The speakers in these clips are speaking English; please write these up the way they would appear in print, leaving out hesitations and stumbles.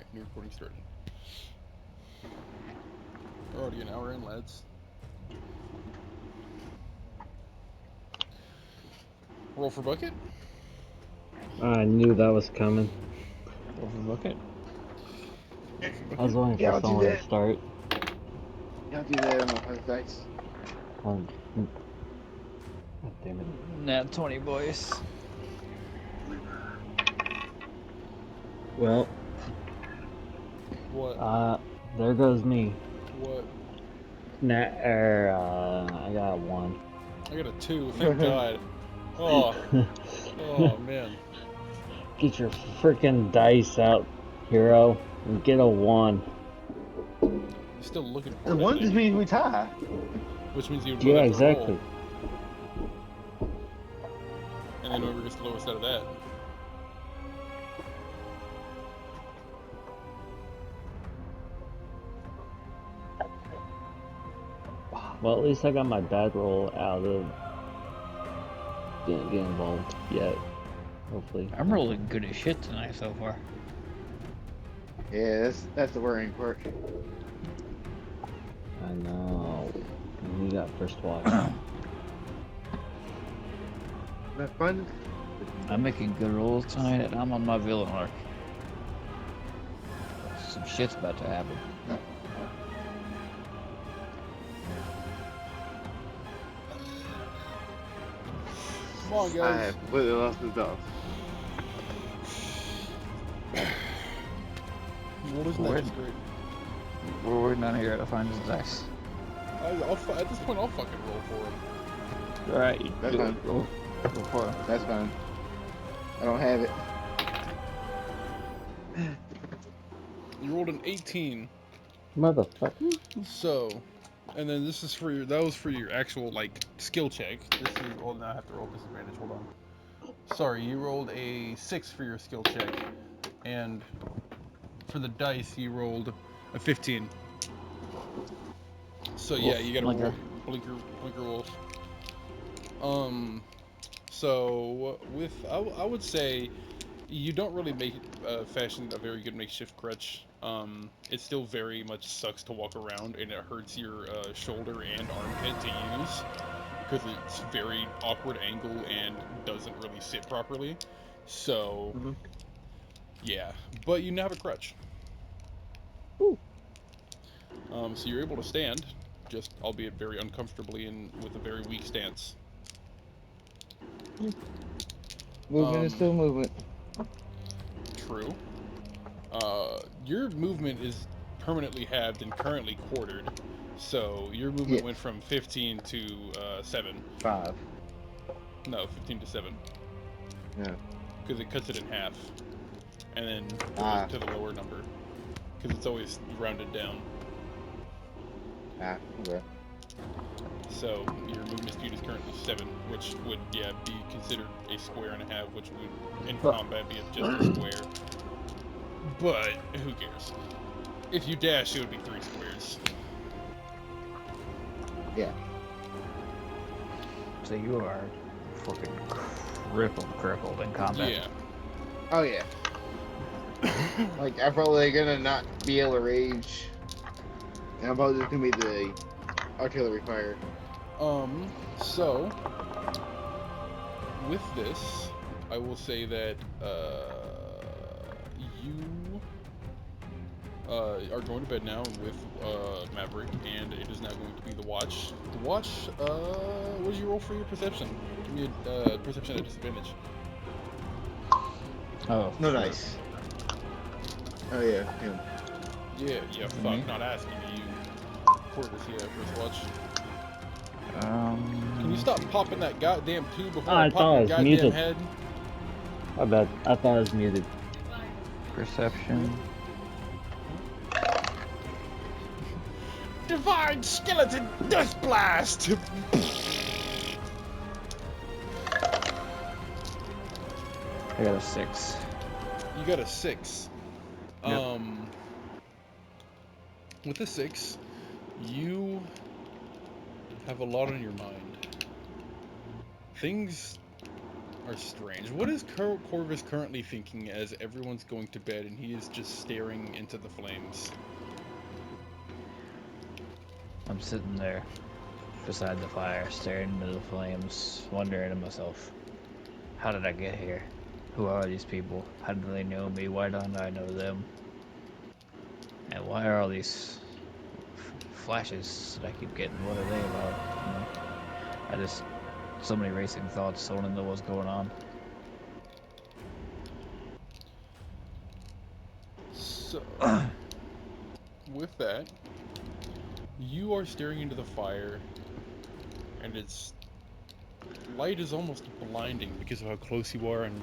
Alright, new recording started. We're already an hour in, lads. Roll for bucket? I knew that was coming. Roll for bucket. I was waiting Yeah, for I'll do someone to that. start. Y'all do that on my first dice. God damn it. Nat 20, boys. Well, What? there goes me. What? I got one. I got a 2, thank God. Oh, oh man. Get your freaking dice out, hero, and get a 1. You're still looking for The it, I one think. just means we tie. Which means you both Yeah, have to exactly. roll. And then whoever gets the lowest out of that. Well, at least I got my bad roll out of didn't get involved yet. Hopefully. I'm rolling good as shit tonight so far. Yeah, that's the worrying part. I know. And you got first watch. That fun? I'm making good rolls tonight, and I'm on my villain arc. Some shit's about to happen. Come on, I guys. have completely lost the dog. You rolled his next, great. We're waiting on here to find his dice. At this point, I'll fucking roll for him. Alright, you That's do fine. it. Roll for him. That's fine. I don't have it. You rolled an 18. Motherfucker. So, and then this is for your, that was for your actual, like, skill check. This is, well, now I have to roll disadvantage, hold on. Sorry, you rolled a 6 for your skill check, and for the dice, you rolled a 15. So yeah, you gotta roll blinker rolls. So with, I would say, you don't really make fashion a very good makeshift crutch. It still very much sucks to walk around, and it hurts your shoulder and armpit to use because it's very awkward angle and doesn't really sit properly. So yeah, but you now have a crutch. Ooh. So you're able to stand, just albeit very uncomfortably and with a very weak stance. Movement is still movement. True. Your movement is permanently halved and currently quartered, so your movement Yeah. went from 15 to 7. 5. No, 15 to 7. Yeah. Because it cuts it in half, and then Ah. goes to the lower number, because it's always rounded down. Ah, okay. So your movement speed is currently 7, which would, yeah, be considered a square and a half, which would in combat be just a square. But who cares? If you dash, it would be 3 squares. Yeah. So you are fucking crippled in combat. Yeah. Oh, yeah. Like, I'm probably gonna not be able to rage. And I'm probably just gonna be the artillery fire. So, with this, I will say that, you, are going to bed now with, Maverick, and it is now going to be the Watch. The Watch, what did you roll for your perception? Give me a, perception at disadvantage. Oh. No dice. Oh, yeah. Him. Yeah, fuck, Me? not asking you. Quarters, yeah, first Watch. Can you stop popping that goddamn tube before I I pop thought your it was goddamn muted. head? I bet. I thought it was muted. Perception. Divine Skeleton Death Blast! I got a 6. You got a 6. Yep. With a 6, you have a lot on your mind. Things are strange. What is Corvus currently thinking as everyone's going to bed and he is just staring into the flames? I'm sitting there beside the fire, staring into the flames, wondering to myself, how did I get here? Who are these people? How do they know me? Why don't I know them? And why are all these flashes that I keep getting? What are they about? You know, I just, so many racing thoughts, I want to know what's going on. So, with that, you are staring into the fire, and its light is almost blinding because of how close you are and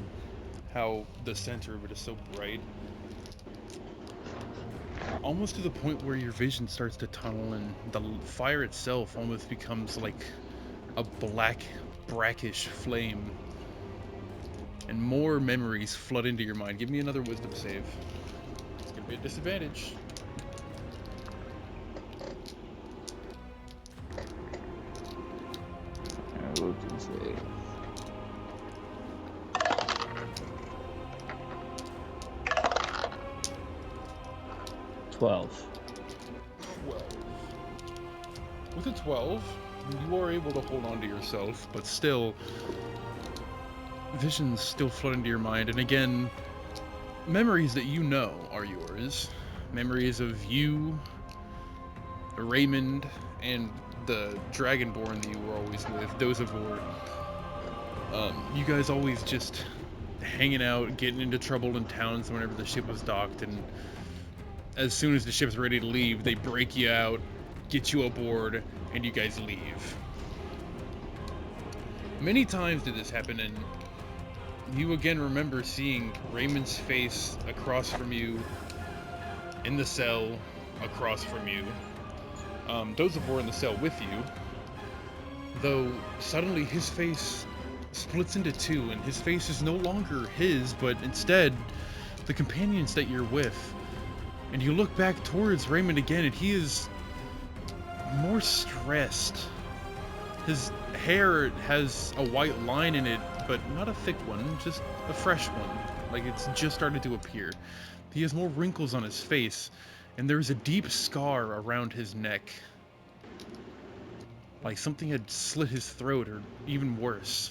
how the center of it is so bright. Almost to the point where your vision starts to tunnel and the fire itself almost becomes like a black, brackish flame. And more memories flood into your mind. Give me another wisdom save. It's gonna be a disadvantage. I will do say. 12. 12. With a 12, you are able to hold on to yourself, but still, visions still flood into your mind. And again, memories that you know are yours. Memories of you, Raymond, and the Dragonborn that you were always with, those of War. You guys always just hanging out, getting into trouble in towns whenever the ship was docked, and as soon as the ship's ready to leave, they break you out, get you aboard, and you guys leave. Many times did this happen, and you again remember seeing Raymond's face across from you, in the cell, across from you. Dozabor in the cell with you, though suddenly his face splits into two, and his face is no longer his, but instead the companions that you're with. And you look back towards Raymond again, and he is more stressed. His hair has a white line in it, but not a thick one, just a fresh one, like it's just started to appear. He has more wrinkles on his face, and there's a deep scar around his neck. Like something had slit his throat, or even worse.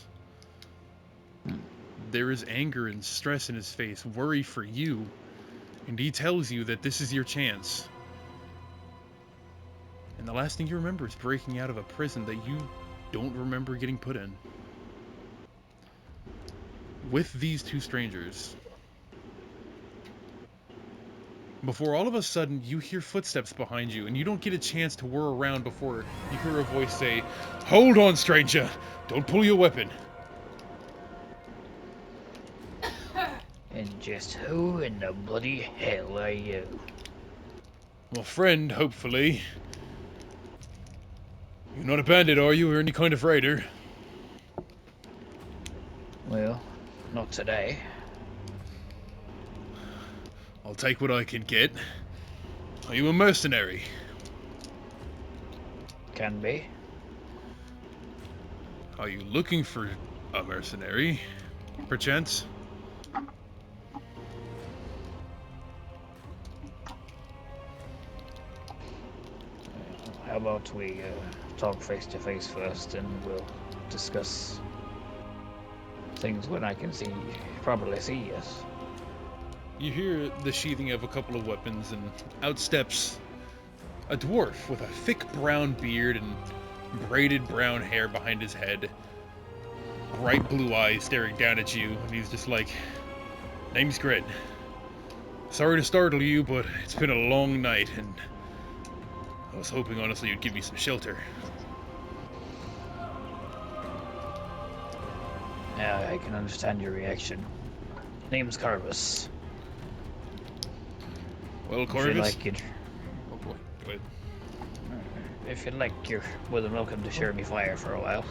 There is anger and stress in his face, worry for you, and he tells you that this is your chance. And the last thing you remember is breaking out of a prison that you don't remember getting put in. With these two strangers. Before all of a sudden, you hear footsteps behind you, and you don't get a chance to whir around before you hear a voice say, "Hold on, stranger! Don't pull your weapon!" And just who in the bloody hell are you? Well, friend, hopefully. You're not a bandit, are you, or any kind of raider? Well, not today. I'll take what I can get. Are you a mercenary? Can be. Are you looking for a mercenary, perchance? How about we talk face to face first, and we'll discuss things when I can properly see us. You hear the sheathing of a couple of weapons, and out steps a dwarf with a thick brown beard and braided brown hair behind his head. Bright blue eyes staring down at you, and he's just like, "Name's Grit. Sorry to startle you, but it's been a long night, and I was hoping, honestly, you'd give me some shelter." Yeah, I can understand your reaction. Name's Carvus. Well, If you Corvus... like it, Oh boy, go ahead. if you'd like, you're more than welcome to share me fire for a while.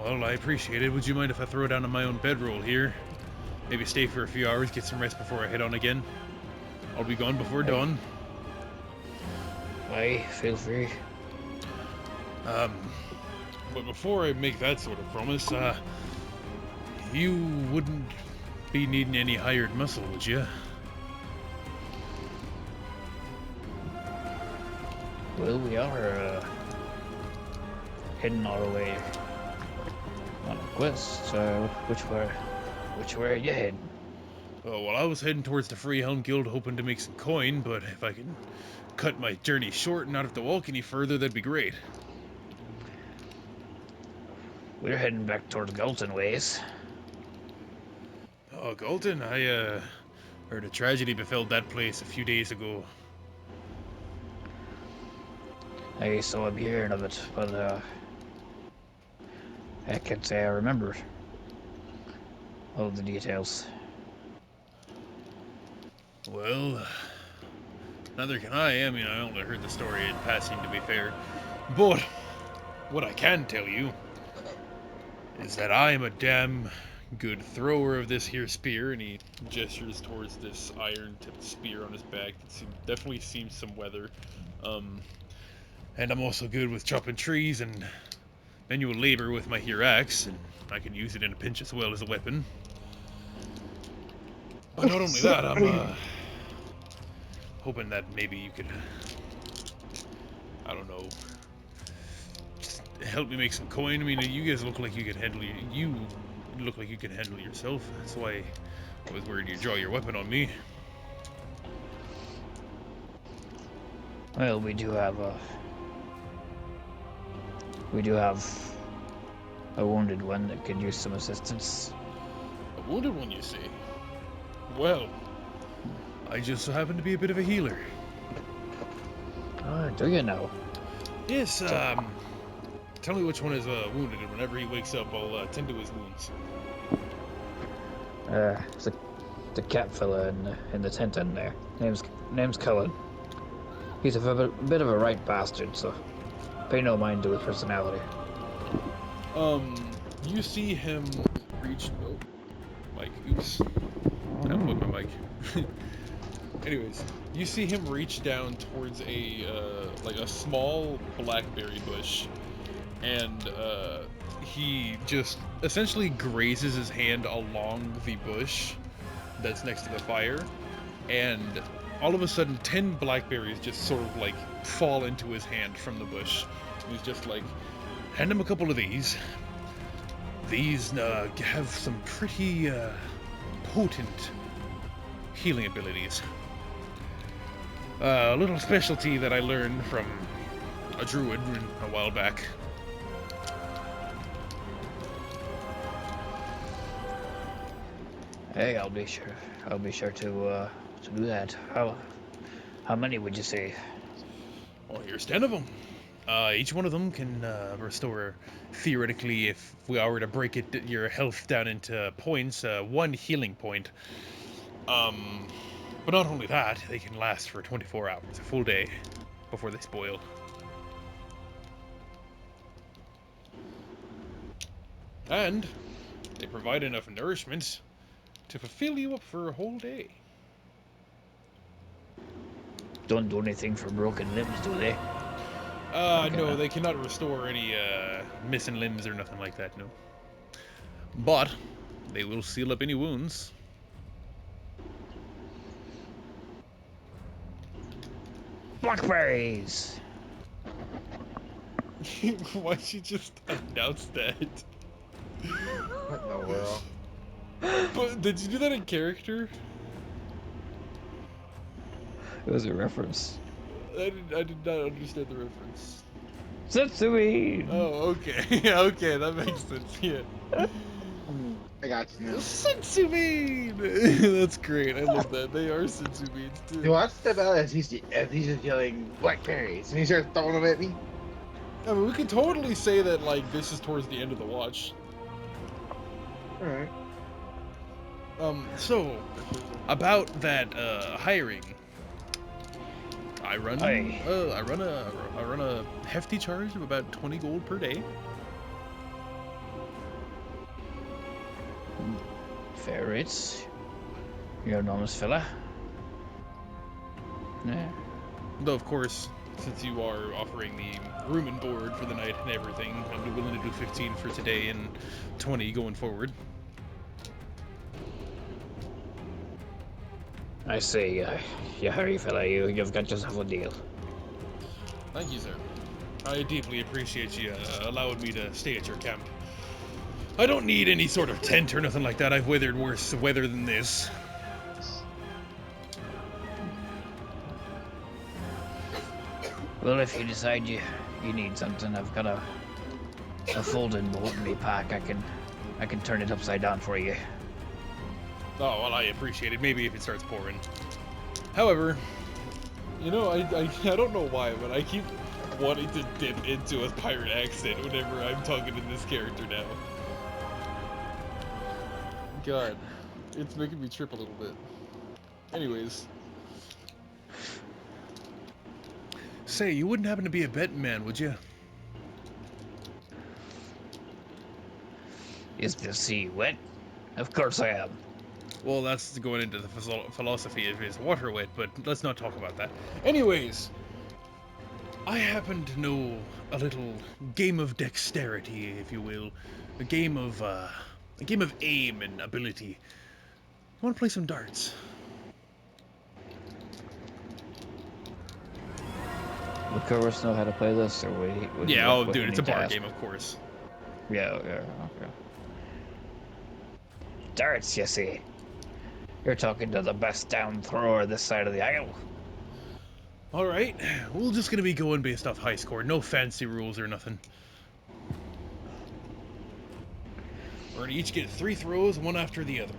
Well, I appreciate it. Would you mind if I throw down on my own bedroll here? Maybe stay for a few hours, get some rest before I head on again? I'll be gone before dawn. Aye, feel free. But before I make that sort of promise, you wouldn't be needing any hired muscle, would you? Well, we are heading our way on a quest. Which way are you heading? Oh, well, I was heading towards the Freehelm Guild hoping to make some coin, but if I can cut my journey short and not have to walk any further, that'd be great. We're heading back towards Galton ways. Oh, Galton, I heard a tragedy befell that place a few days ago. I saw I'm hearing of it, but I can't say I remember all the details. Well, neither can I. I mean, I only heard the story in passing, to be fair. But what I can tell you is that I am a damn good thrower of this here spear, and he gestures towards this iron-tipped spear on his back that definitely seems some weather. And I'm also good with chopping trees and manual labor with my here axe, and I can use it in a pinch as well as a weapon. But not only that, I'm hoping that maybe you could, I don't know, just help me make some coin. I mean, you guys look like you can handle you look like you can handle yourself. That's why I was worried you'd draw your weapon on me. Well, we do have a wounded one that could use some assistance. A wounded one, you see? Well, I just so happen to be a bit of a healer. Do you know? Yes, tell me which one is wounded, and whenever he wakes up, I'll tend to his wounds. It's the cat fella in the tent in there. Name's Cullen. He's a bit of a right bastard, so pay no mind to his personality. You see him reach. Oh, Mike, oops. I unplugged my mic. Anyways, you see him reach down towards like a small blackberry bush, and he just essentially grazes his hand along the bush that's next to the fire, and all of a sudden 10 blackberries just sort of like fall into his hand from the bush. And he's just like, hand him a couple of these. These have some pretty potent healing abilities. A little specialty that I learned from a druid a while back. Hey, I'll be sure to do that. How many would you say? Well, here's 10 of them. Each one of them can restore, theoretically, if we were to break your health down into points, 1 healing point. But not only that, they can last for 24 hours, a full day, before they spoil. And they provide enough nourishment to fulfill you up for a whole day. Don't do anything for broken limbs, do they? No, they cannot restore any missing limbs or nothing like that, no. But they will seal up any wounds. Blackberries! Why'd you just announce that? What in the world? But did you do that in character? It was a reference. I did not understand the reference. Setsui! Oh, okay. Okay, that makes sense, yeah. I got you now. Sensu bean! That's great, I love that. They are sensu beans, too. Do I step out as he's just yelling blackberries and he starts throwing them at me? I mean, we could totally say that, like, this is towards the end of the watch. Alright. So, about that, hiring. I run a hefty charge of about 20 gold per day. Fair rates. You're an honest fella. Yeah. Though, of course, since you are offering me room and board for the night and everything, I'll be willing to do 15 for today and 20 going forward. I see. You hurry, fella. You've got yourself a deal. Thank you, sir. I deeply appreciate you allowing me to stay at your camp. I don't need any sort of tent or nothing like that. I've weathered worse weather than this. Well, if you decide you need something, I've got a folding boat in me pack. I can turn it upside down for you. Oh, well, I appreciate it. Maybe if it starts pouring. However, you know, I don't know why, but I keep wanting to dip into a pirate accent whenever I'm talking to this character now. God, it's making me trip a little bit. Anyways. Say, you wouldn't happen to be a betting man, would you? Is the sea wet? Of course I am. Well, that's going into the philosophy of his water wet, but let's not talk about that. Anyways, I happen to know a little game of dexterity, if you will, a game of aim and ability. Want to play some darts? Would Corvus know how to play this, or would he Yeah, work oh, with dude, any it's a bar task? game, of course. Yeah, okay. Darts, you see. You're talking to the best down thrower this side of the aisle. All right, we're just gonna be going based off high score, no fancy rules or nothing. We're gonna each get 3 throws, one after the other.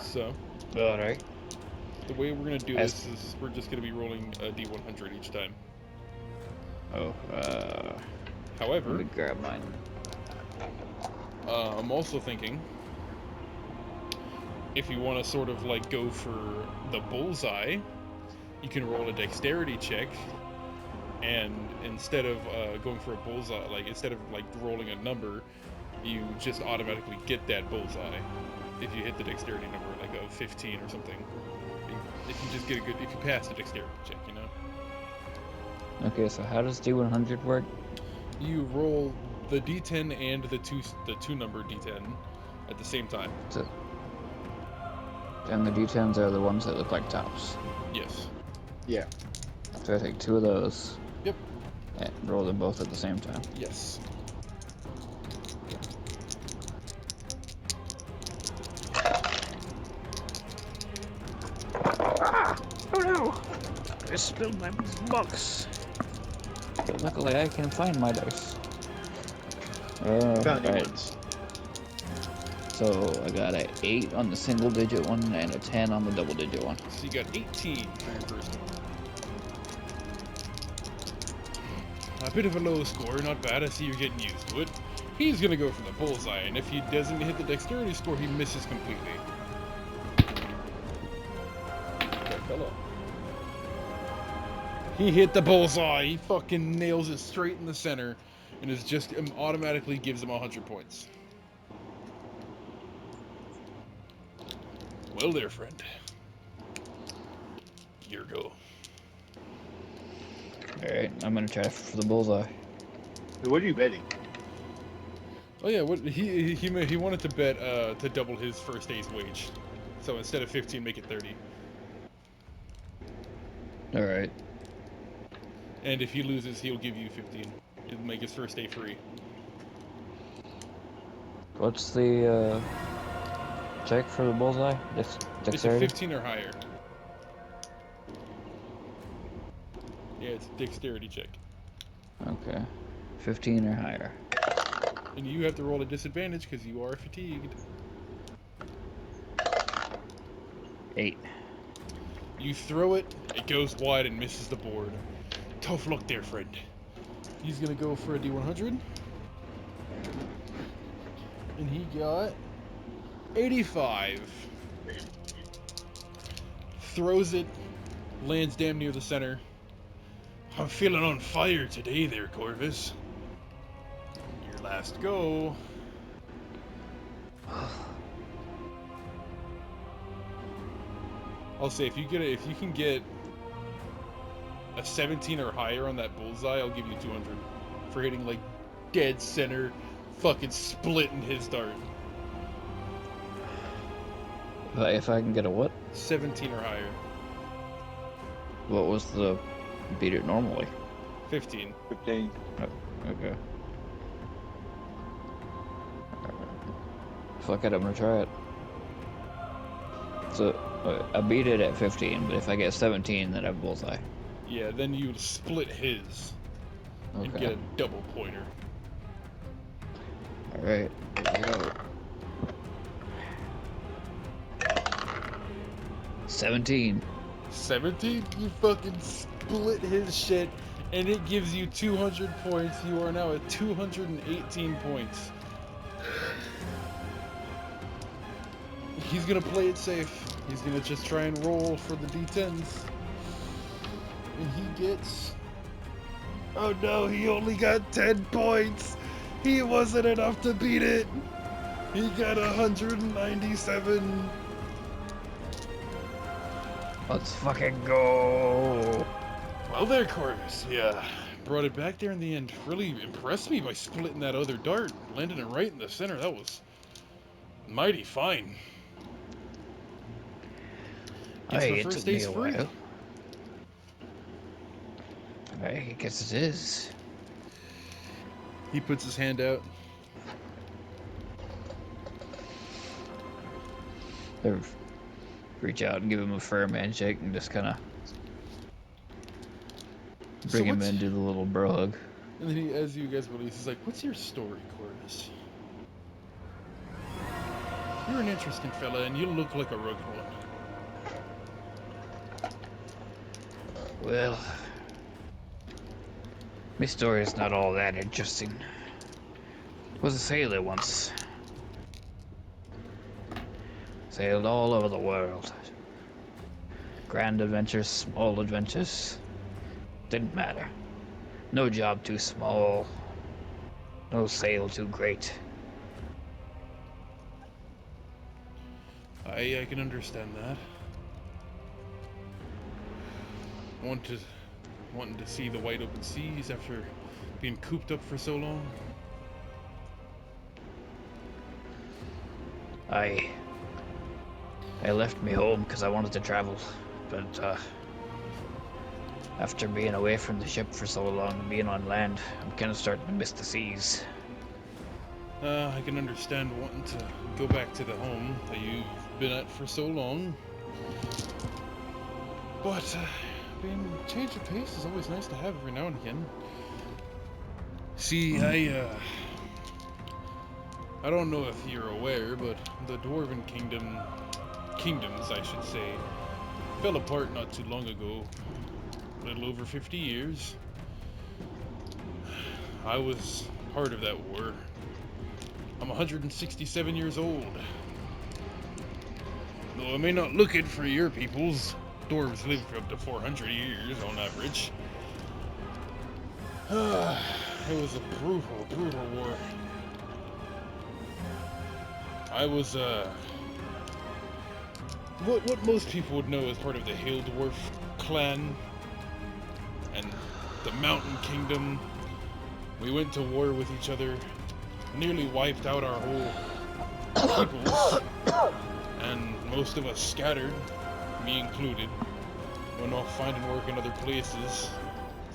So, Alright. the way we're gonna do this is we're just gonna be rolling a D100 each time. Oh, However, let me grab mine. I'm also thinking, if you want to sort of like go for the bullseye, you can roll a dexterity check, and instead of going for a bullseye, like instead of like rolling a number, you just automatically get that bullseye if you hit the dexterity number, like a 15 or something. If you just get a good, if you pass the dexterity check, you know. Okay, so how does D100 work? You roll the D10 and the two number D10 at the same time. And the D10s are the ones that look like tops. Yes. Yeah. So I take 2 of those. Yep. And roll them both at the same time. Yes. Oh no! I spilled my box. But luckily I can find my dice. Found new Right. ones. So I got an 8 on the single digit one and a 10 on the double digit one. So you got 18 for your first one. A bit of a low score, not bad. I see you're getting used to it. He's gonna go for the bullseye, and if he doesn't hit the dexterity score, he misses completely. That fella. He hit the bullseye. He fucking nails it straight in the center, and is just automatically gives him 100 points. Well, there, friend. Your go. Alright, I'm gonna try for the bullseye. What are you betting? Oh yeah, what he wanted to bet to double his first day's wage, so instead of 15, make it 30. Alright. And if he loses, he'll give you 15. It'll make his first day free. What's the check for the bullseye? It's a Dexterity? 15 or higher. Yeah, it's a dexterity check. Okay. 15 or higher. And you have to roll a disadvantage because you are fatigued. 8. You throw it, it goes wide and misses the board. Tough luck there, friend. He's gonna go for a D100. And he got 85. Throws it, lands damn near the center. I'm feeling on fire today there, Corvus. Your last go. I'll say if you can get a 17 or higher on that bullseye, I'll give you 200 for hitting like dead center, fucking splitting his dart. If I can get a what? 17 or higher. What was the beat it normally? 15. 15. Okay. Fuck it, I'm gonna try it. So, I beat it at 15, but if I get 17, then I have bullseye. Yeah, then you split his and Okay. get a double pointer. Alright, here we go. 17. 17? You fucking split his shit, and it gives you 200 points. You are now at 218 points. He's gonna play it safe. He's gonna just try and roll for the D10s. And he gets... Oh no, he only got 10 points! He wasn't enough to beat it! He got 197! Let's fucking go! Well there, Corvus. Yeah, brought it back there in the end. Really impressed me by splitting that other dart. Landing it right in the center. That was mighty fine. Guess Hey, my it first took me day's a free. while. I guess it is. He puts his hand out. I reach out and give him a firm handshake and just kind of bring him in, do the little bro hug. And then he, as you guys release, he's like, "What's your story, Corvus? You're an interesting fella, and you look like a rugged one." Well, my story is not all that interesting. Was a sailor once. Sailed all over the world. Grand adventures, small adventures. Didn't matter. No job too small. No sail too great. I can understand that. Wanting to see the wide open seas after being cooped up for so long. I left me home because I wanted to travel, but after being away from the ship for so long and being on land, I'm kind of starting to miss the seas. I can understand wanting to go back to the home that you've been at for so long. But being change of pace is always nice to have every now and again. See, I don't know if you're aware, but the Dwarven kingdoms, I should say, fell apart not too long ago. A little over 50 years. I was part of that war. I'm 167 years old. Though I may not look it for your peoples, dwarves live for up to 400 years on average. It was a brutal war. I was, what most people would know as part of the Hill Dwarf clan and the Mountain Kingdom. We went to war with each other, nearly wiped out our whole peoples, and most of us scattered, me included, went off finding work in other places,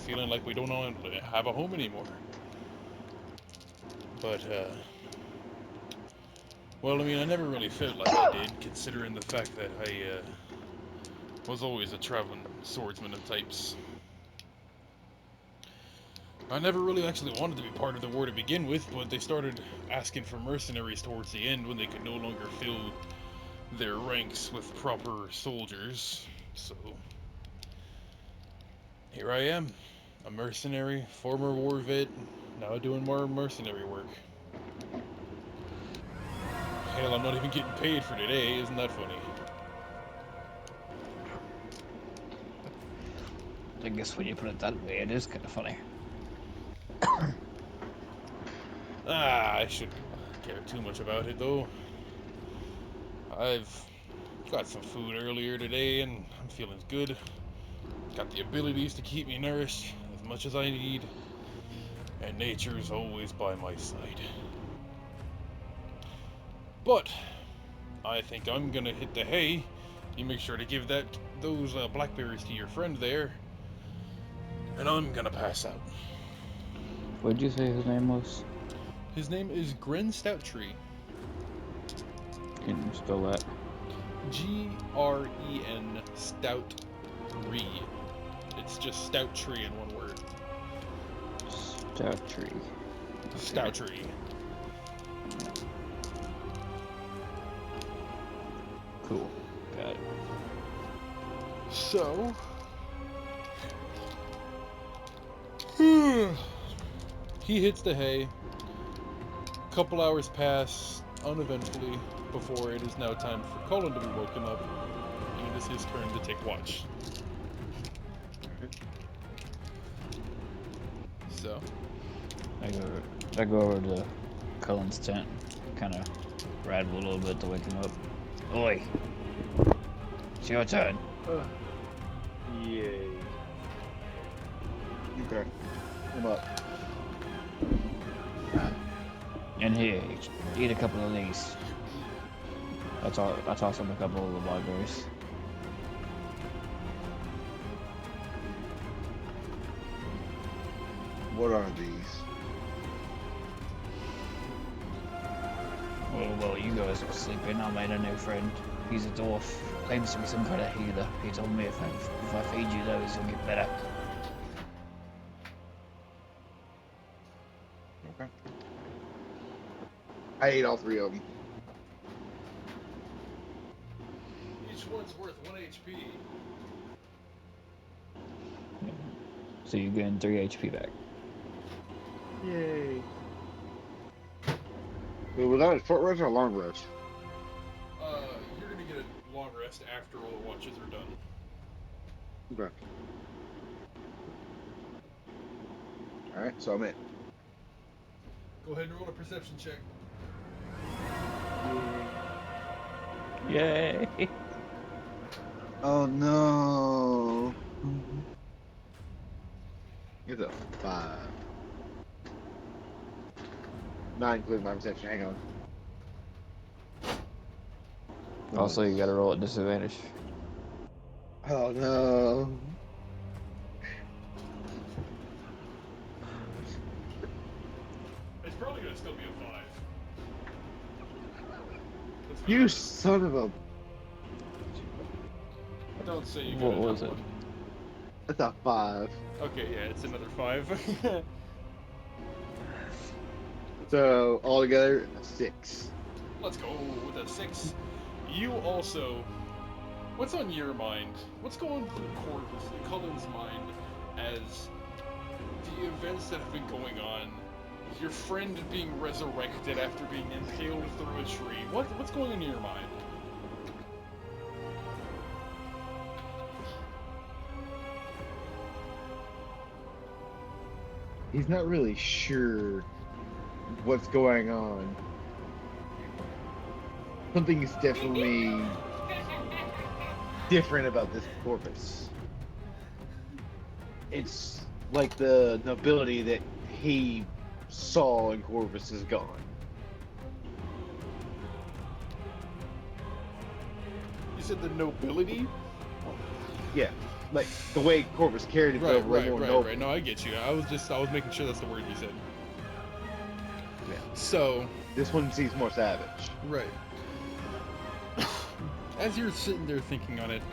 feeling like we don't have a home anymore. But, well, I mean, I never really felt like I did, considering the fact that I was always a traveling swordsman of types. I never really actually wanted to be part of the war to begin with, but they started asking for mercenaries towards the end when they could no longer fill their ranks with proper soldiers. So, here I am, a mercenary, former war vet, now doing more mercenary work. Hell, I'm not even getting paid for today, isn't that funny? I guess when you put it that way, it is kind of funny. I shouldn't care too much about it, though. I've Got some food earlier today and I'm feeling good. Got the abilities to keep me nourished as much as I need. And nature is always by my side. But I think I'm gonna hit the hay. You make sure to give those blackberries to your friend there. And I'm gonna pass out. What'd you say his name was? His name is Gren Stouttree. Can you spell that? Gren Stout Tree. It's just Stout Tree in one word. Stout Tree. Stout Tree. Cool. Got it. So, he hits the hay. Couple hours pass uneventfully before it is now time for Colin to be woken up, and it is his turn to take watch. So, I go over to Cullen's tent, kind of rattle a little bit to wake him up. Oi! It's your turn. Yay. Okay. I'm up. And here, eat a couple of these. I toss him a couple of the blackberries. What are these? Well, you guys were sleeping. I made a new friend. He's a dwarf. Claims to be some kind of healer. He told me if I feed you those, you'll get better. Okay. I ate all 3 of them. each one's worth 1 HP. So you gain 3 HP back. Yay. Wait, was that a short rest or a long rest? You're gonna get a long rest after all the watches are done. Okay. Alright, so I'm in. Go ahead and roll a perception check. Yay! Oh no. It's a 5. Not including my perception. Hang on. Also, you gotta roll at disadvantage. Oh no. It's probably gonna still be a 5. You son of a. Don't say you got What enough was it? one. That's a 5. Okay, yeah, it's another 5. So altogether, a 6. Let's go with a 6. You also... What's on your mind? What's going through Cullen's mind as the events that have been going on? Your friend being resurrected after being impaled through a tree. What's going on in your mind? He's not really sure what's going on. Something's definitely different about this corpus. It's like the nobility that he saw in Corvus is gone. You said the nobility? Yeah, like the way Corvus carried itself. Right. No, I get you. I was making sure that's the word you said. Yeah. So, This one seems more savage. right. As you're sitting there thinking on it,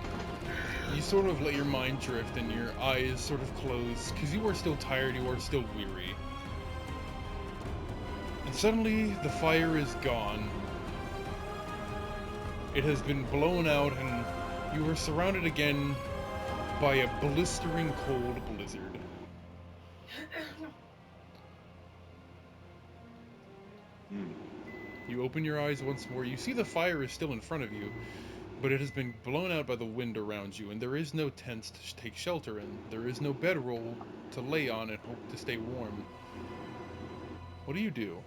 you sort of let your mind drift and your eyes sort of close, because you are still tired, you are still weary. And suddenly, the fire is gone. It has been blown out, and you are surrounded again by a blistering cold blizzard. You open your eyes once more. You see the fire is still in front of you, but it has been blown out by the wind around you, and there is no tent to take shelter in. There is no bedroll to lay on and hope to stay warm. What do you do?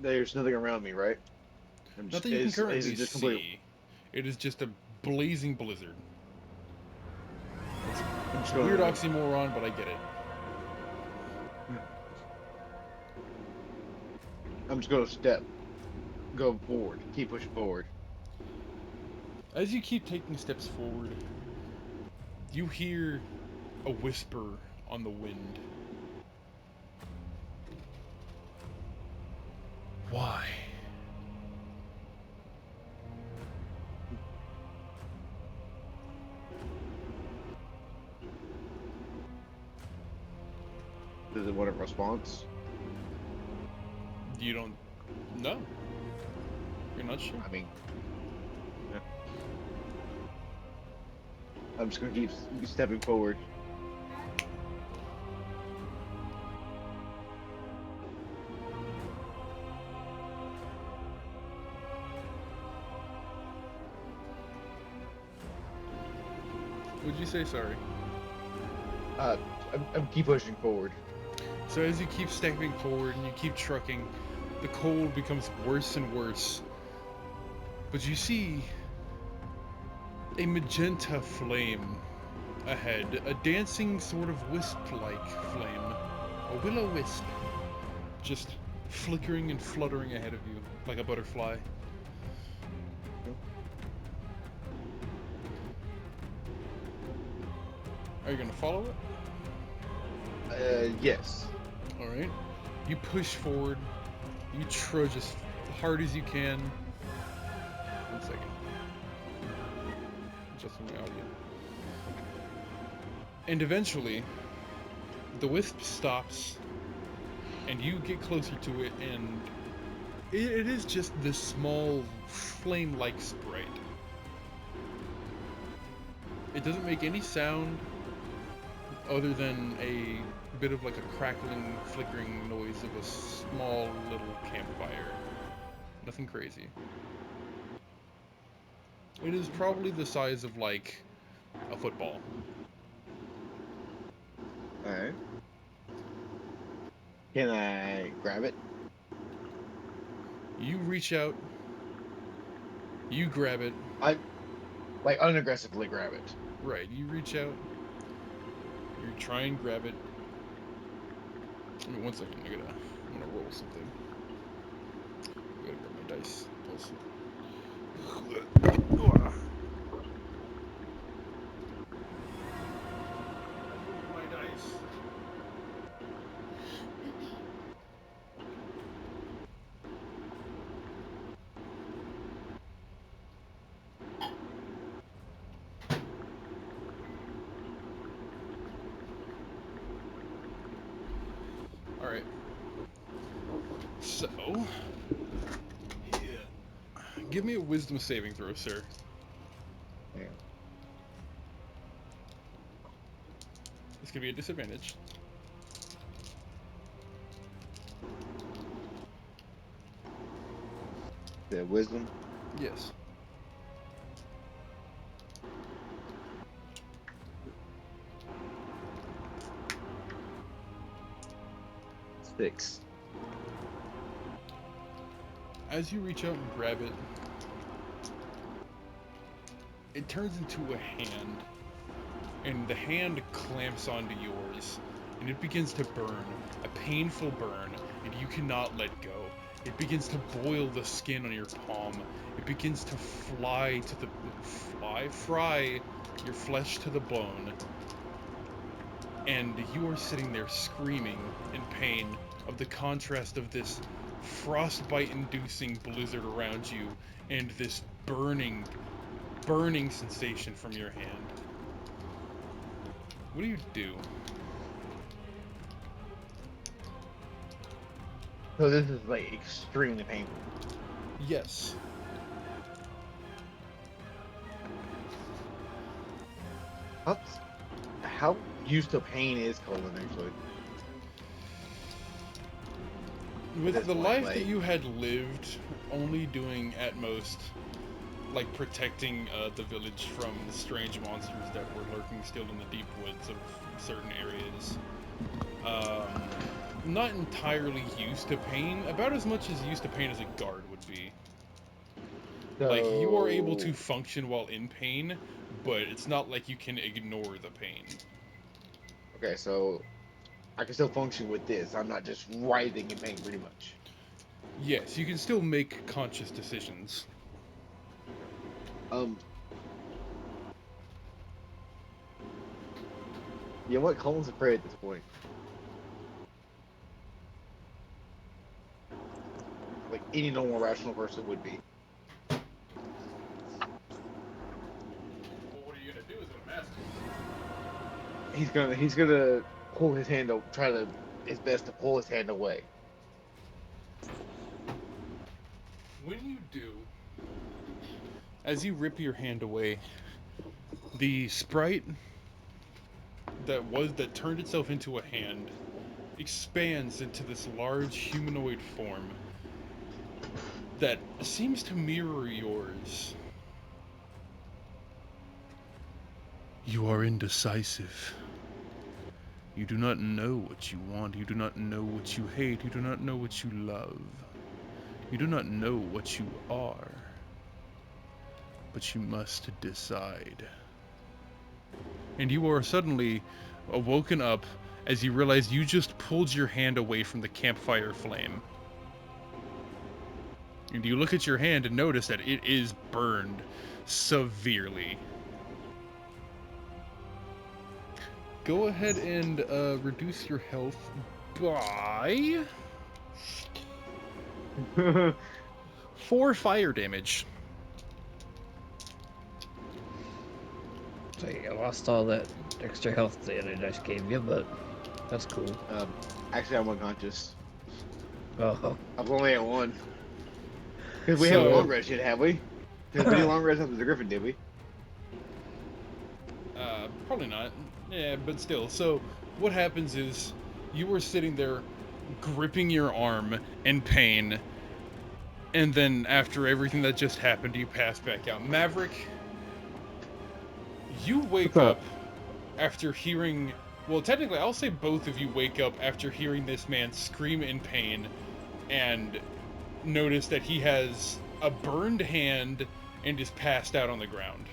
There's nothing around me, right? Nothing you can Is currently it just complete? see. It is just a blazing blizzard. I'm just It's a weird gonna. oxymoron, but I get it. I'm just gonna go forward, keep pushing forward. As you keep taking steps forward, you hear a whisper on the wind. Why? Does it want a response? You don't know. You're not sure. I mean, yeah. I'm just gonna keep stepping forward. Would you say sorry? I'm keep pushing forward. So as you keep stepping forward and you keep trucking, the cold becomes worse and worse. But you see a magenta flame ahead, a dancing sort of wisp-like flame, a will-o-wisp, just flickering and fluttering ahead of you like a butterfly. Are you gonna follow it? Yes. Alright. You push forward. You trudge as hard as you can. 1 second. Adjusting my audio. And eventually, the wisp stops, and you get closer to it, and it is just this small, flame-like sprite. It doesn't make any sound other than a bit of like a crackling, flickering noise of a small little campfire. Nothing crazy. It is probably the size of like a football. Alright. Can I grab it? You reach out, you grab it. I like unaggressively grab it. Right, you reach out, you try and grab it. Give me 1 second, I'm gonna roll something. I gotta grab my dice. Pulse. My dice. Alright. So, yeah. Give me a wisdom saving throw, sir. Yeah. This could be a disadvantage. The wisdom. Yes. Six. As you reach out and grab it, it turns into a hand, and the hand clamps onto yours, and it begins to burn, a painful burn, and you cannot let go. It begins to boil the skin on your palm. It begins to fry your flesh to the bone, and you are sitting there screaming in pain of the contrast of this frostbite-inducing blizzard around you and this burning sensation from your hand. What do you do? So this is like extremely painful. Yes. How used to pain is Colin actually? With That's the one life way. that you had lived, only doing at most, like protecting the village from the strange monsters that were lurking still in the deep woods of certain areas, not entirely used to pain, about as much as used to pain as a guard would be. Like, you are able to So, function while in pain, but it's not like you can ignore the pain. okay, so I can still function with this. I'm not just writhing in pain, pretty much. Yes, you can still make conscious decisions. Um, you know what? Colin's afraid at this point. Like any normal rational person would be. Well, what are you gonna do? Is it a mask? He's gonna pull his hand, try to his best to pull his hand away. When you do, as you rip your hand away, the sprite that turned itself into a hand expands into this large humanoid form that seems to mirror yours. You are indecisive. You do not know what you want. You do not know what you hate. You do not know what you love. You do not know what you are. But you must decide. And you are suddenly woken up as you realize you just pulled your hand away from the campfire flame. And you look at your hand and notice that it is burned severely. Go ahead and reduce your health by 4 fire damage. So you lost all that extra health the other dice gave you, but that's cool. Actually, I'm unconscious. Oh, I'm only at 1. Because we have a So- long rest yet, have we? Because we did a long rest after the Griffin, did we? Probably not. Yeah, but still. So, what happens is you were sitting there gripping your arm in pain, and then after everything that just happened, you pass back out. Maverick, you wake What's up? up after hearing. Well, technically, I'll say both of you wake up after hearing this man scream in pain and notice that he has a burned hand and is passed out on the ground.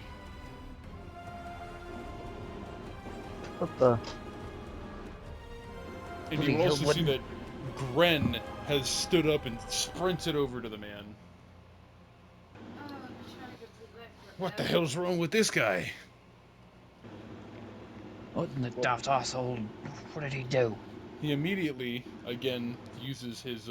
What the? And Bloody you will hell, also what- see that Gren has stood up and sprinted over to the man. What the hell's wrong with this guy? what in the daft asshole? What did he do? He immediately, again, uses his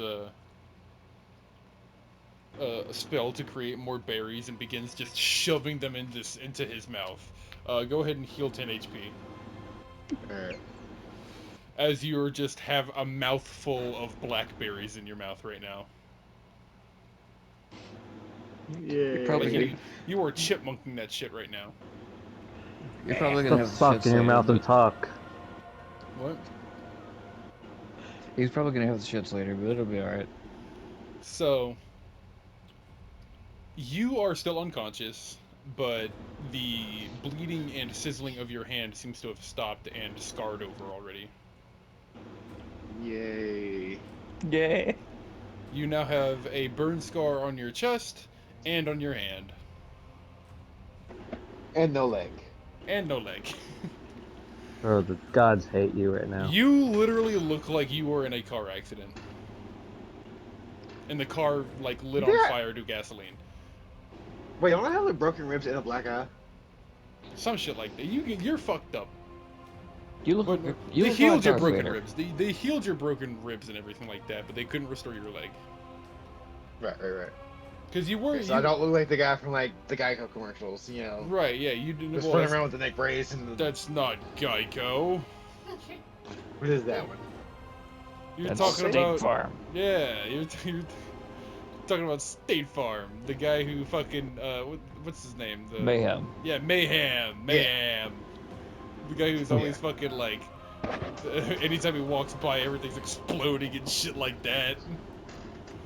spell to create more berries and begins just shoving them into his mouth. Go ahead and heal 10 HP. Alright. As you just have a mouthful of blackberries in your mouth right now. Yeah. probably Like gonna- you are chipmunking that shit right now. You're probably gonna have the Suck shits in your later, mouth and but- talk. What? He's probably gonna have the shits later, but it'll be alright. So, you are still unconscious, but the bleeding and sizzling of your hand seems to have stopped and scarred over already. Yay. Yeah. You now have a burn scar on your chest and on your hand. And no leg. And no leg. Bro, the gods hate you right now. You literally look like you were in a car accident. And the car, like, lit on Yeah. fire to gasoline. Wait, don't I have like broken ribs and a black eye? Some shit like that. You're fucked up. You look But like you they look healed like your Darth broken Vader. ribs. They healed your broken ribs and everything like that, but they couldn't restore your leg. Right. Because you were... Okay, so I don't look like the guy from like the Geico commercials, you know. Right, yeah, you didn't... Just Well, running that's, around with the neck brace and the... that's not Geico. What is that one? You're That's talking State about... Farm. Yeah, you're talking about State Farm. The guy who fucking... what's his name? Mayhem. Yeah, Mayhem. The guy who's always fucking like... anytime he walks by, everything's exploding and shit like that.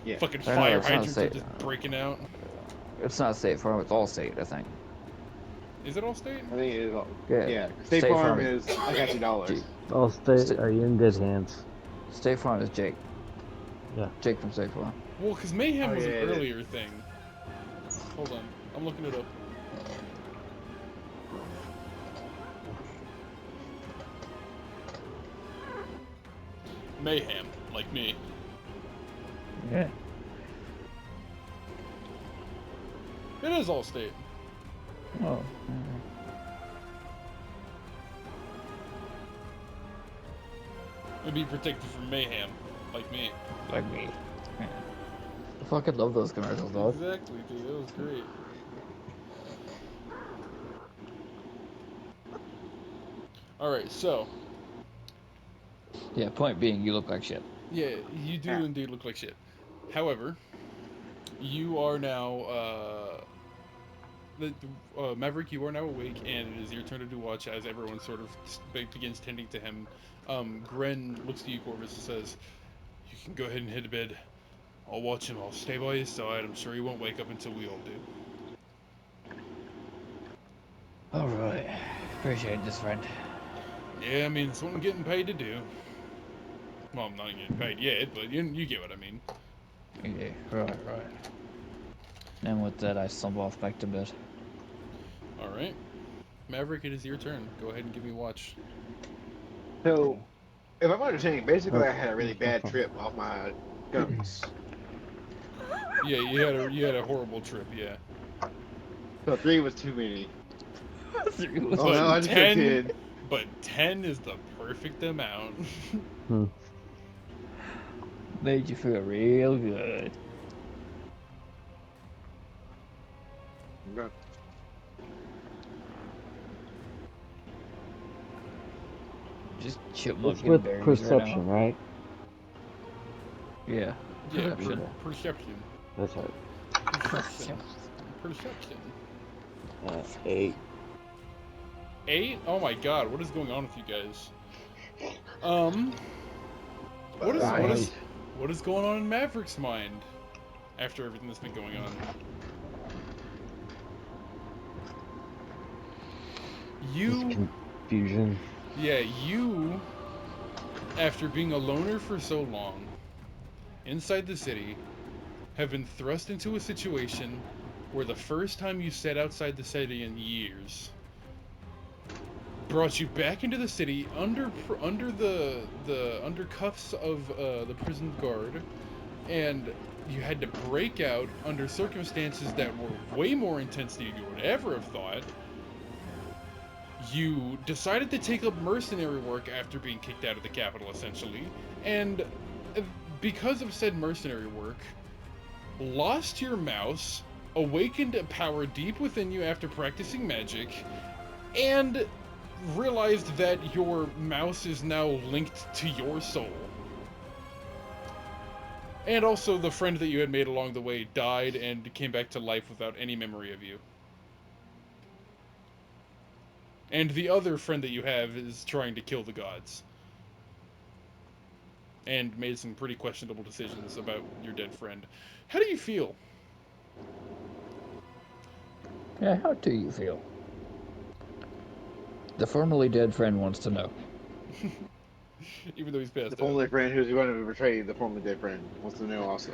Yeah. Fucking I know, fire it's not hydrants are safe. just breaking out. It's not State Farm, it's Allstate, I think. Is it all state? I think it is. Yeah. Yeah. State State Farm Farm. is I got $2. Allstate, are you in good hands? State Farm is Jake. Yeah. Jake from State Farm. Well, because Mayhem Oh, was yeah, an it is. earlier thing. Hold on. I'm looking it up. Mayhem, like me. Yeah. It is Allstate. Oh. It'd be protected from mayhem, like me. Like me. Yeah. I fucking love those commercials, dog. Exactly, dude. That was great. Alright, so. Yeah, point being, you look like shit. Yeah, you do Yeah. indeed look like shit. However, you are now, Maverick, you are now awake, and it is your turn to do watch as everyone sort of begins tending to him. Gren looks to you, Corvus, and says, "You can go ahead and hit the bed. I'll watch him. I'll stay by his side. I'm sure he won't wake up until we all do." Alright. Appreciate this, friend. Yeah, I mean, it's what I'm getting paid to do. Well, I'm not getting paid yet, but you get what I mean. Yeah, right. And with that, I slump off back to bed. Alright. Maverick, it is your turn. Go ahead and give me watch. So, if I'm understanding, basically I had a really bad trip off my guns. Yeah, you had a horrible trip, yeah. So 3 was too many. Through Oh no, I just took 10. But 10 is the perfect amount. Made you feel real good. Just chipmunk It's and with berries perception, right right? now. Yeah. Yeah, Perception. perception. That's right. Perception. Perception. 8. 8? Oh my god, what is going on with you guys? What is going on in Maverick's mind after everything that's been going on? Just confusion. Yeah, you, after being a loner for so long, inside the city, have been thrust into a situation where the first time you set outside the city in years brought you back into the city under cuffs of the prison guard, and you had to break out under circumstances that were way more intense than you would ever have thought. You decided to take up mercenary work after being kicked out of the capital, essentially, and because of said mercenary work, lost your mouse, awakened a power deep within you after practicing magic, and realized that your mouse is now linked to your soul. And also the friend that you had made along the way died and came back to life without any memory of you. And the other friend that you have is trying to kill the gods. And made some pretty questionable decisions about your dead friend. How do you feel? Yeah, how do you feel? The formerly dead friend wants to know. Even though he's passed The out. formerly friend who's going to betray the formerly dead friend wants to know also.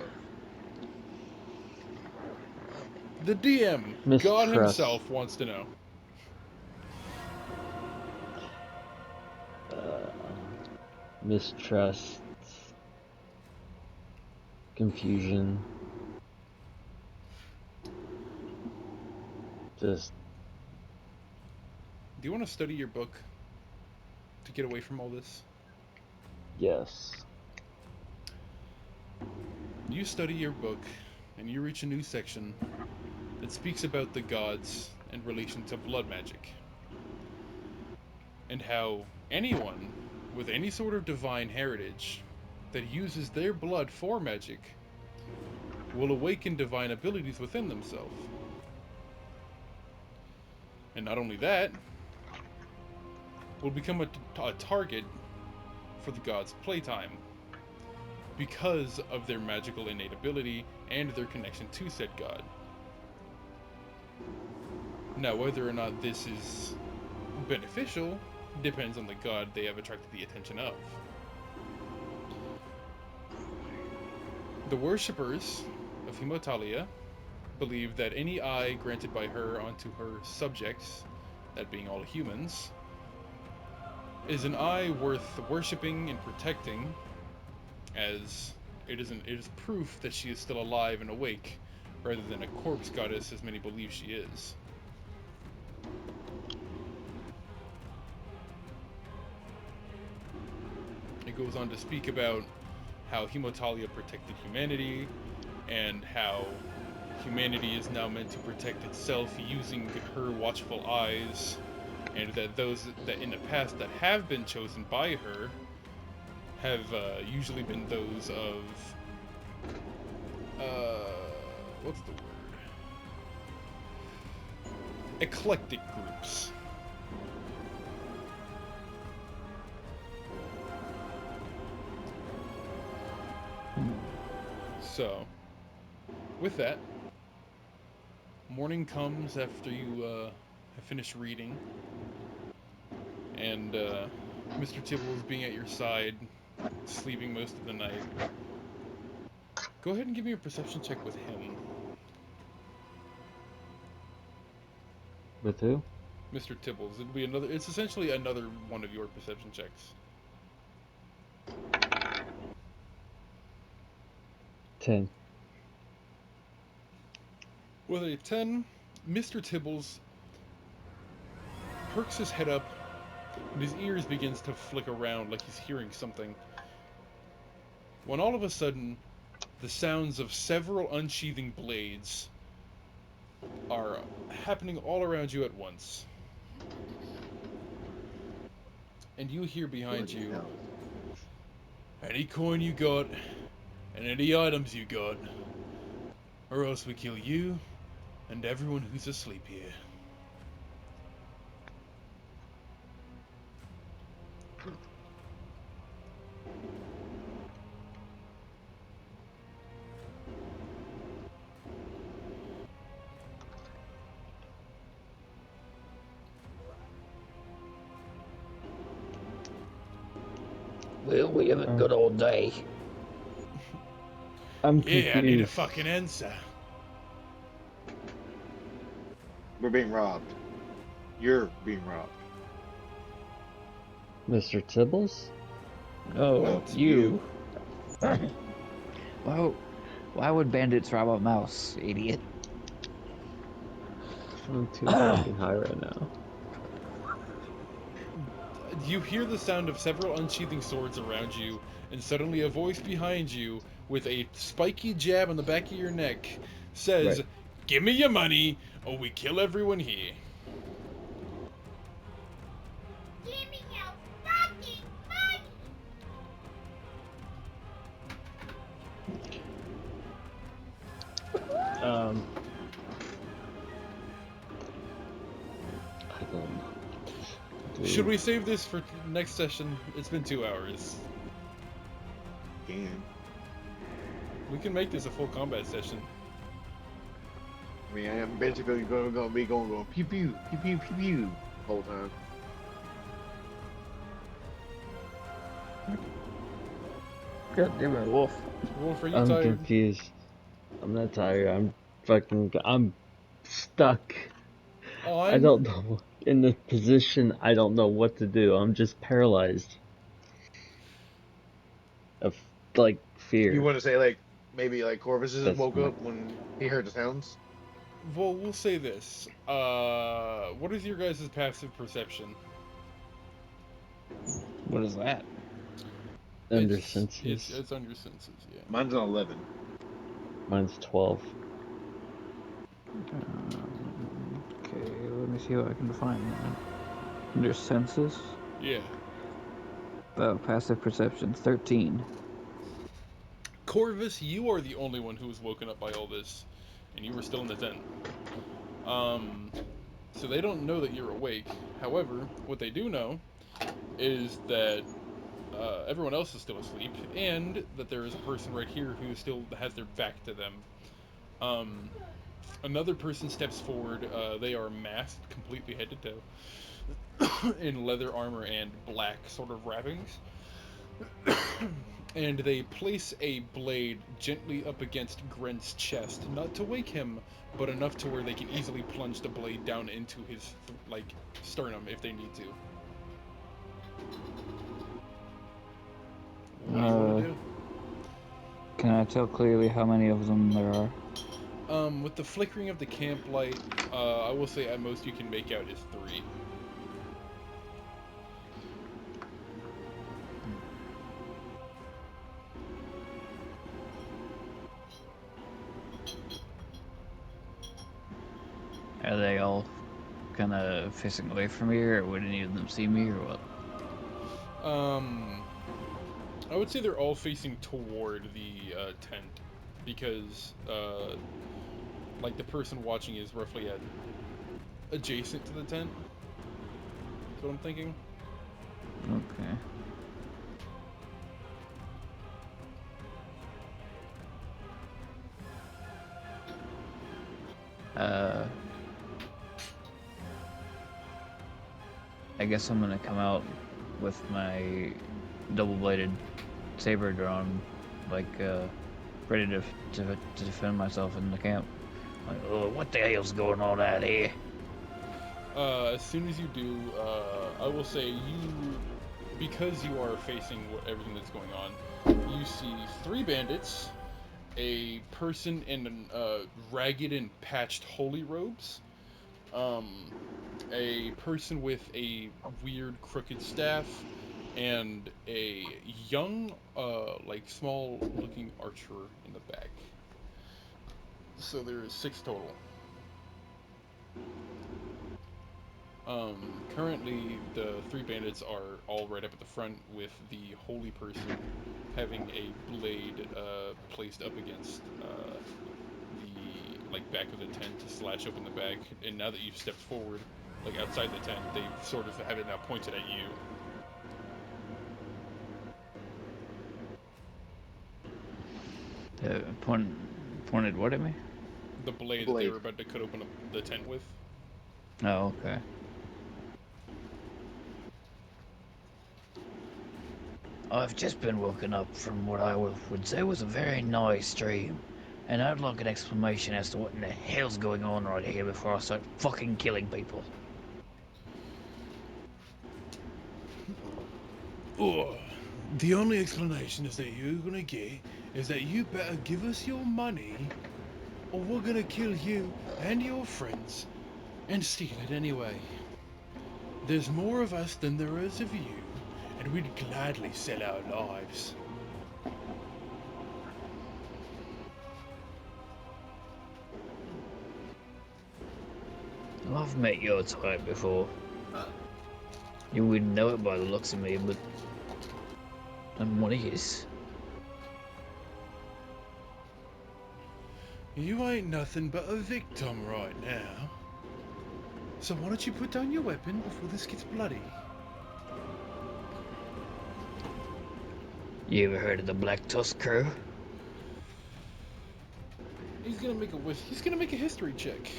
The DM, God Mistrust. himself, wants to know. Mistrust. Confusion. Just Do you want to study your book to get away from all this? yes. You study your book, and you reach a new section that speaks about the gods in relation to blood magic. And how anyone with any sort of divine heritage that uses their blood for magic will awaken divine abilities within themselves. And not only that, will become a target for the gods' playtime because of their magical innate ability and their connection to said god. Now, whether or not this is beneficial depends on the god they have attracted the attention of. The worshippers of Himotalia believe that any eye granted by her onto her subjects, that being all humans, is an eye worth worshipping and protecting, as it is proof that she is still alive and awake, rather than a corpse goddess as many believe she is. It goes on to speak about how Himotalia protected humanity, and how humanity is now meant to protect itself using her watchful eyes, and that those that in the past that have been chosen by her have usually been those of what's the word? Eclectic groups. So, with that, morning comes after you have finished reading, and Mr. Tibbles being at your side, sleeping most of the night. Go ahead and give me a perception check with him, With who? Mr. Tibbles. It'll be another. It's essentially another one of your perception checks. 10. With a 10, Mr. Tibbles perks his head up, and his ears begins to flick around like he's hearing something. When all of a sudden, the sounds of several unsheathing blades are happening all around you at once. And you hear behind Bloody you, hell. any coin you got, and any items you got, or else we kill you and everyone who's asleep here. Well, we have a good old day. I'm Yeah, I need a confused. fucking answer. We're being robbed. You're being robbed. Mr. Tibbles? No, No, you. Why would bandits rob a mouse, idiot? I'm too fucking high right now. You hear the sound of several unsheathing swords around you, and suddenly a voice behind you, with a spiky jab on the back of your neck, says, Right. "Give me your money, or we kill everyone here." Give me your fucking money! I don't know. Dude. Should we save this for next session? It's been 2 hours. Damn. We can make this a full combat session. I mean, I'm basically going pew pew pew pew pew pew the whole time. God damn it, Wolf. Wolf, are you I'm tired? confused. I'm not tired. I'm stuck. Oh, I don't know. In the position, I don't know what to do. I'm just paralyzed. Of, like, fear. You want to say like maybe like Corvus just That's woke my- up when he heard the sounds? Well, we'll say this. What is your guys' passive perception? What is that? Under It's senses. it's under senses, yeah. Mine's an 11. Mine's 12. Okay, let me see what I can find. Under senses. Yeah. Passive perception, 13. Corvus, you are the only one who was woken up by all this, and you were still in the tent. So they don't know that you're awake. However, what they do know is that everyone else is still asleep, and that there is a person right here who still has their back to them. Another person steps forward. They are masked completely head to toe in leather armor and black sort of wrappings. and they place a blade gently up against Gren's chest, not to wake him, but enough to where they can easily plunge the blade down into his sternum if they need to. What do you want to do? Can I tell clearly how many of them there are? With the flickering of the camp light, I will say at most you can make out is 3. Are they all kind of facing away from me, or would any of them see me, or what? I would say they're all facing toward the tent, because like the person watching is roughly at adjacent to the tent. That's what I'm thinking. Okay. I guess I'm gonna come out with my double-bladed saber drawn, like, ready to defend myself in the camp. Like, oh, what the hell's going on out here? As soon as you do, I will say because you are facing everything that's going on, you see 3 bandits, a person in ragged and patched holy robes, a person with a weird crooked staff, and a young, small-looking archer in the back. So there is 6 total. Currently, the 3 bandits are all right up at the front, with the holy person having a blade placed up against the back of the tent to slash open the back. And now that you've stepped forward, outside the tent, they sort of have it now pointed at you. Pointed what at me? The blade that they were about to cut open the tent with. Oh, okay. I've just been woken up from what I would say was a very nice dream, and I'd like an explanation as to what in the hell's going on right here before I start fucking killing people. Oh, the only explanation is that you're gonna get is that you better give us your money, or we're gonna kill you and your friends and steal it anyway. There's more of us than there is of you, and we'd gladly sell our lives. Well, I've met your type before. You wouldn't know it by the looks of me, but I'm one of his. You ain't nothing but a victim right now. So why don't you put down your weapon before this gets bloody? You ever heard of the Black Tusk crew? He's gonna make a history check.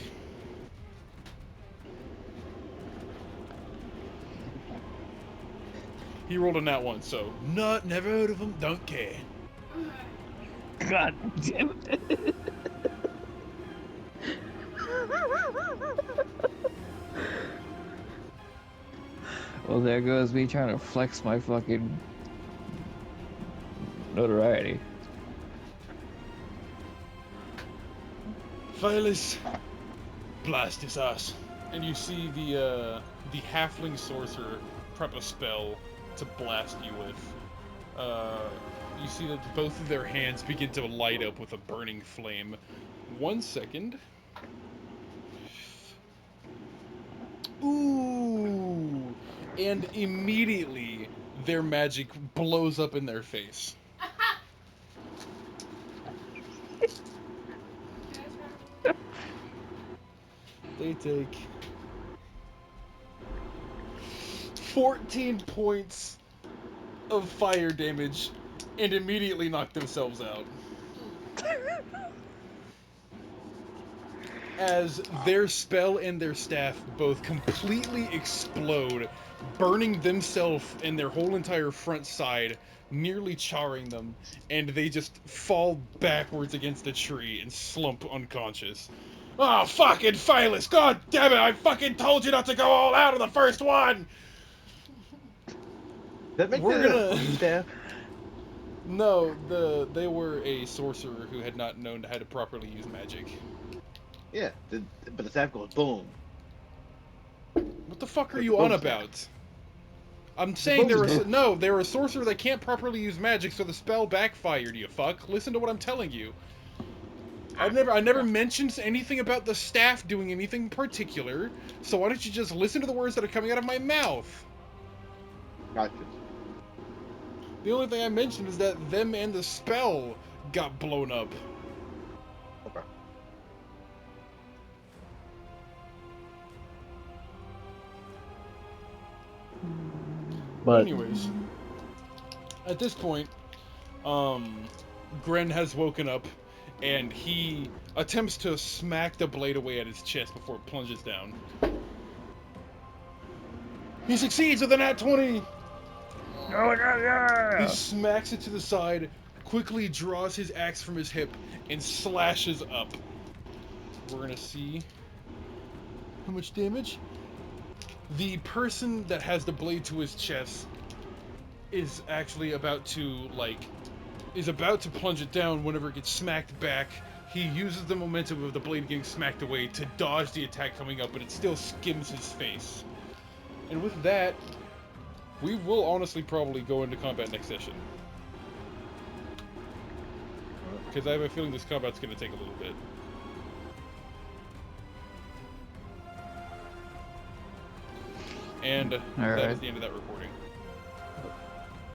He rolled a nat 1, so never heard of him, don't care. God damn it. Well, there goes me trying to flex my fucking notoriety. Phyllis, blast his ass. And you see the halfling sorcerer prep a spell to blast you with. You see that both of their hands begin to light up with a burning flame. 1 second. Ooh! And immediately, their magic blows up in their face. They take 14 points of fire damage and immediately knock themselves out. as their spell and their staff both completely explode, burning themselves and their whole entire front side, nearly charring them, and they just fall backwards against the tree and slump unconscious. Oh, fucking Phyllis! God damn it! I fucking told you not to go all out on the first one! That make We're the gonna- fucking staff. No, they were a sorcerer who had not known how to properly use magic. Yeah, but the staff goes boom. What the fuck are Like the you on boom staff. about? I'm The saying boom staff. they were a sorcerer that can't properly use magic, so the spell backfired. You fuck. Listen to what I'm telling you. I never mentioned anything about the staff doing anything particular. So why don't you just listen to the words that are coming out of my mouth? Gotcha. The only thing I mentioned is that them and the spell got blown up. Okay. But Anyways, at this point, Gren has woken up, and he attempts to smack the blade away at his chest before it plunges down. He succeeds with a nat 20! He smacks it to the side, quickly draws his axe from his hip, and slashes up. We're gonna see how much damage. The person that has the blade to his chest is actually about to, plunge it down whenever it gets smacked back. He uses the momentum of the blade getting smacked away to dodge the attack coming up, but it still skims his face. And with that, we will honestly probably go into combat next session. Because I have a feeling this combat's going to take a little bit. And that is the end of that recording.